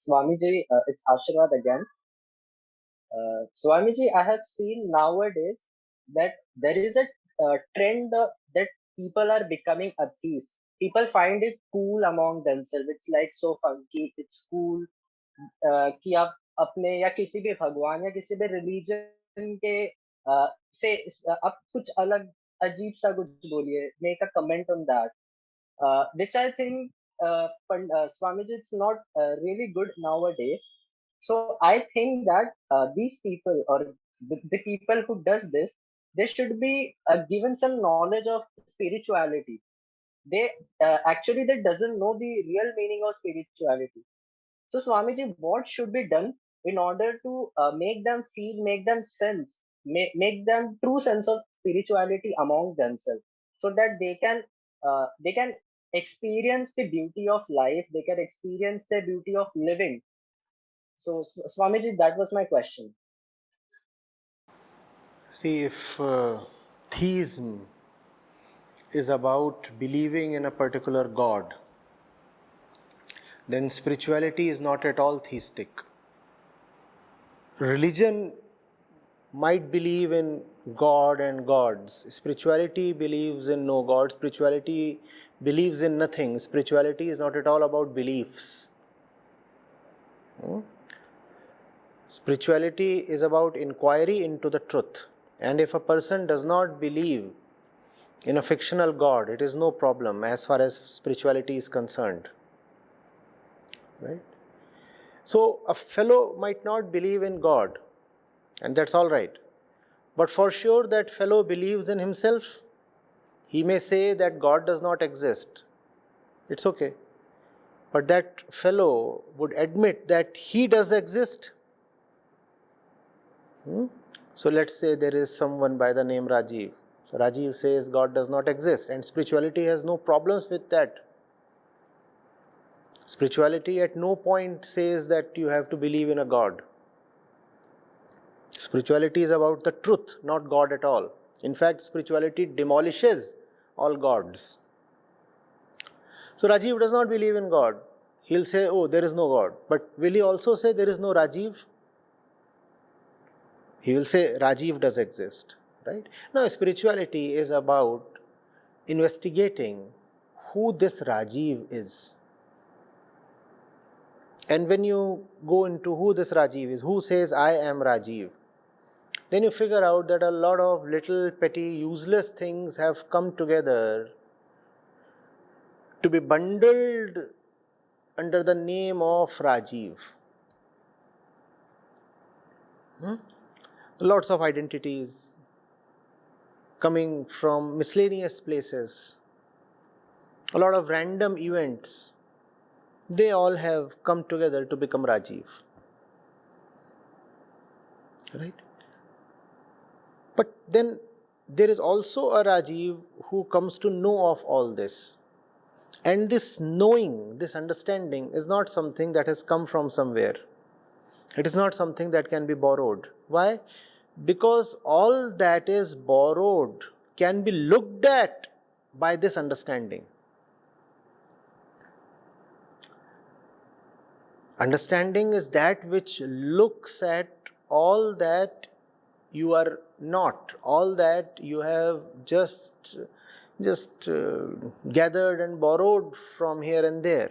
Swamiji, it's Ashrad again. Swamiji, I have seen nowadays that there is a trend that people are becoming atheists. People find it cool among themselves. It's like so funky. It's cool कि आप अपने या किसी भी भगवान या किसी भी रिलीजन के से आप कुछ अलग अजीब सा कुछ बोलिए. Make a comment on that. Which I think, Swamiji, it's not really good nowadays. So I think that these people or the people who does this, they should be given some knowledge of spirituality. They actually they doesn't know the real meaning of spirituality. So Swamiji, what should be done in order to make them feel, make them sense, make them true sense of spirituality among themselves, so that they can experience the beauty of life, they can experience the beauty of living. So Swamiji, that was my question. See, if theism is about believing in a particular God, then spirituality is not at all theistic. Religion might believe in God and gods. Spirituality believes in no God. Spirituality believes in nothing. Spirituality is not at all about beliefs. Spirituality is about inquiry into the truth. And if a person does not believe in a fictional God, it is no problem as far as spirituality is concerned. Right? So a fellow might not believe in God, and that's all right. But for sure that fellow believes in himself. He may say that God does not exist. It's okay. But that fellow would admit that he does exist. So let's say there is someone by the name Rajiv. So Rajiv says God does not exist, and spirituality has no problems with that. Spirituality at no point says that you have to believe in a God. Spirituality is about the truth, not God at all. In fact, spirituality demolishes all gods. So Rajiv does not believe in God. He'll say, oh, there is no God. But will he also say there is no Rajiv? He will say Rajiv does exist. Right? Now, spirituality is about investigating who this Rajiv is. And when you go into who this Rajiv is, who says I am Rajiv, then you figure out that a lot of little petty useless things have come together to be bundled under the name of Rajiv. Lots of identities coming from miscellaneous places, a lot of random events, they all have come together to become Rajiv. Right? But then there is also a Rajiv who comes to know of all this. And this knowing, this understanding is not something that has come from somewhere. It is not something that can be borrowed. Why? Because all that is borrowed can be looked at by this understanding. Understanding is that which looks at all that you are not, all that you have just gathered and borrowed from here and there.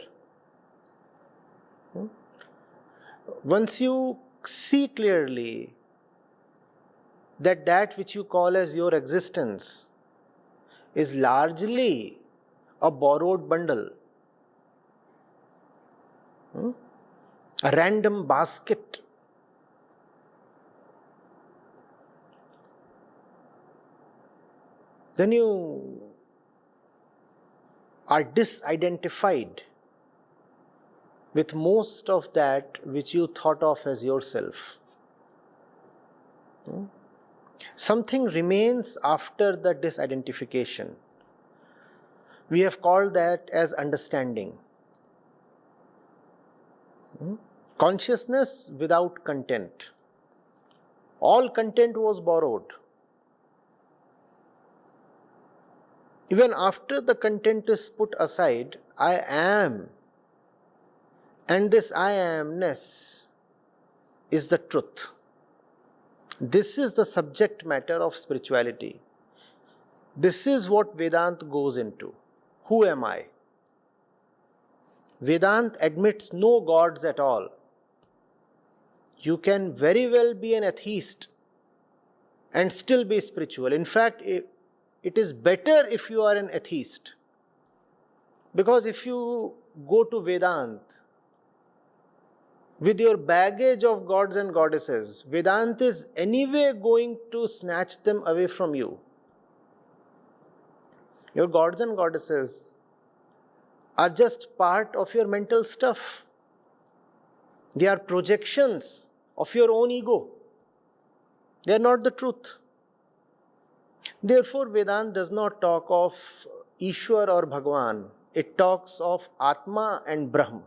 Once you see clearly that that which you call as your existence is largely a borrowed bundle, a random basket, then you are disidentified with most of that which you thought of as yourself. Something remains after the disidentification. We have called that as understanding. Consciousness without content. All content was borrowed. Even after the content is put aside, I am And this I amness is the truth. This is the subject matter of spirituality. This is what Vedanta goes into. Who am I? Vedanta admits no gods at all. You can very well be an atheist and still be spiritual. In fact, it is better if you are an atheist. Because if you go to Vedanta with your baggage of gods and goddesses, Vedanta is anyway going to snatch them away from you. Your gods and goddesses are just part of your mental stuff. They are projections of your own ego. They are not the truth. Therefore, Vedanta does not talk of Ishwar or Bhagwan. It talks of Atma and Brahm.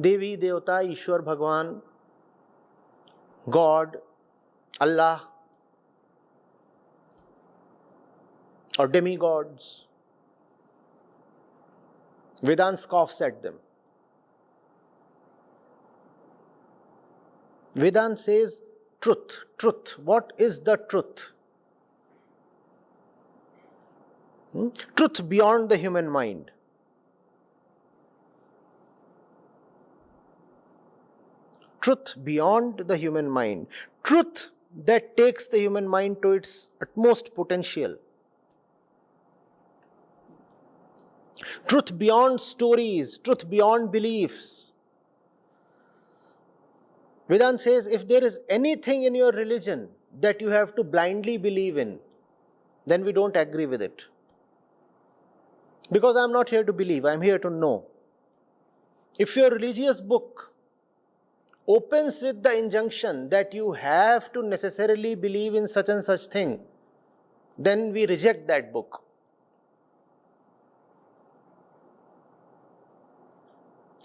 Devi, Devata, Ishwar, Bhagwan, God, Allah, or demigods. Vedanta scoffs at them. Vedanta says, truth, truth. What is the truth? Truth beyond the human mind. Truth beyond the human mind. Truth that takes the human mind to its utmost potential. Truth beyond stories, truth beyond beliefs. Vedanta says, if there is anything in your religion that you have to blindly believe in, then we don't agree with it. Because I am not here to believe, I am here to know. If your religious book opens with the injunction that you have to necessarily believe in such and such thing, then we reject that book.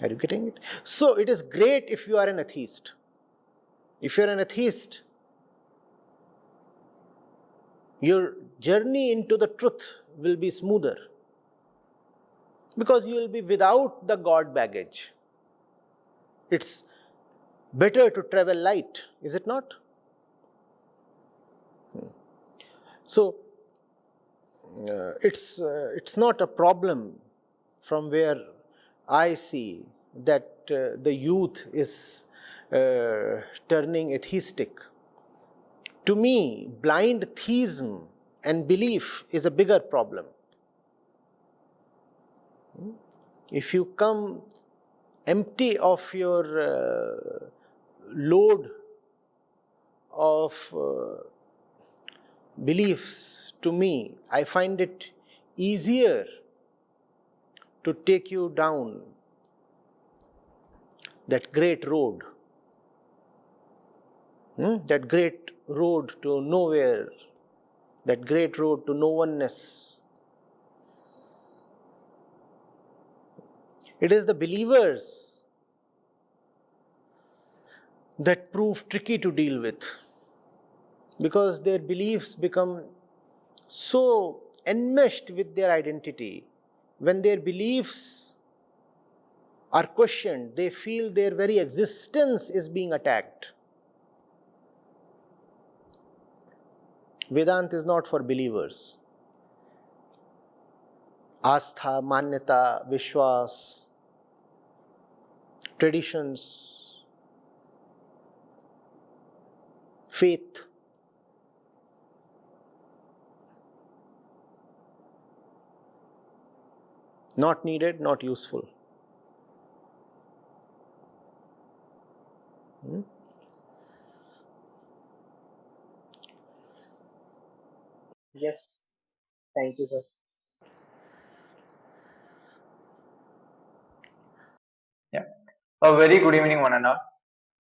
Are you getting it? So it is great if you are an atheist. If you are an atheist, your journey into the truth will be smoother. Because you will be without the God baggage. It's better to travel light, is it not? So, it's not a problem from where I see that the youth is turning atheistic. To me, blind theism and belief is a bigger problem. If you come empty of your load of beliefs, to me, I find it easier to take you down that great road. That great road to nowhere, that great road to no oneness. It is the believers that prove tricky to deal with, because their beliefs become so enmeshed with their identity. When their beliefs are questioned, they feel their very existence is being attacked. Vedanta is not for believers. Astha, Manyata, Vishwas, traditions, faith. Not needed, not useful. Yes. Thank you, sir. Yeah. A very good evening, one and all.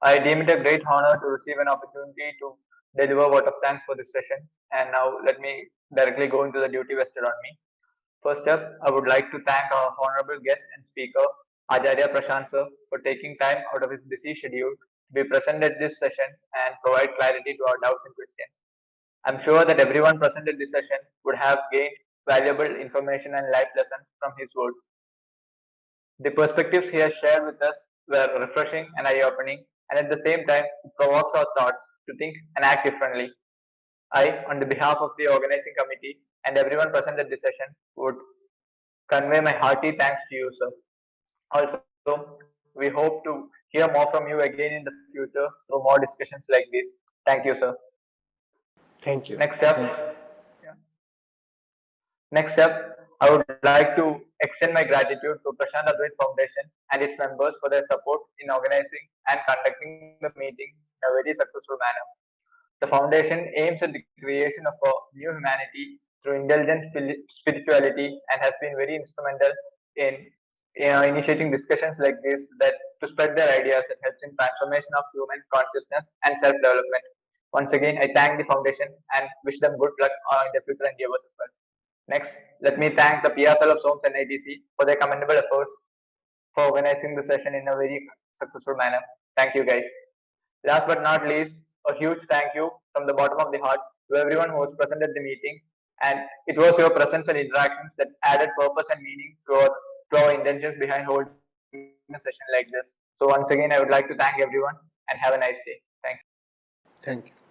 I deem it a great honor to receive an opportunity to deliver a vote of thanks for this session. And now let me directly go into the duty vested on me. First up, I would like to thank our honorable guest and speaker, Acharya Prashant sir, for taking time out of his busy schedule to be present at this session and provide clarity to our doubts and questions. I'm sure that everyone present at this session would have gained valuable information and life lessons from his words. The perspectives he has shared with us were refreshing and eye-opening, and at the same time, it provokes our thoughts to think and act differently. I, on the behalf of the organizing committee and everyone present at the session, would convey my hearty thanks to you, sir. Also, we hope to hear more from you again in the future through more discussions like this. Thank you, sir. Thank you. Next up, Next up, I would like to extend my gratitude to Prashant Advait Foundation and its members for their support in organizing and conducting the meeting in a very successful manner. The foundation aims at the creation of a new humanity through indulgent spirituality and has been very instrumental in initiating discussions like this that to spread their ideas and helps in transformation of human consciousness and self-development. Once again, I thank the foundation and wish them good luck in their future endeavors as well. Next, let me thank the PSL of SOMS and ITC for their commendable efforts for organizing the session in a very successful manner. Thank you, guys. Last but not least, a huge thank you from the bottom of the heart to everyone who was present at the meeting. And it was your presence and interactions that added purpose and meaning to our intentions behind holding a session like this. So once again, I would like to thank everyone and have a nice day. Thank you. Thank you.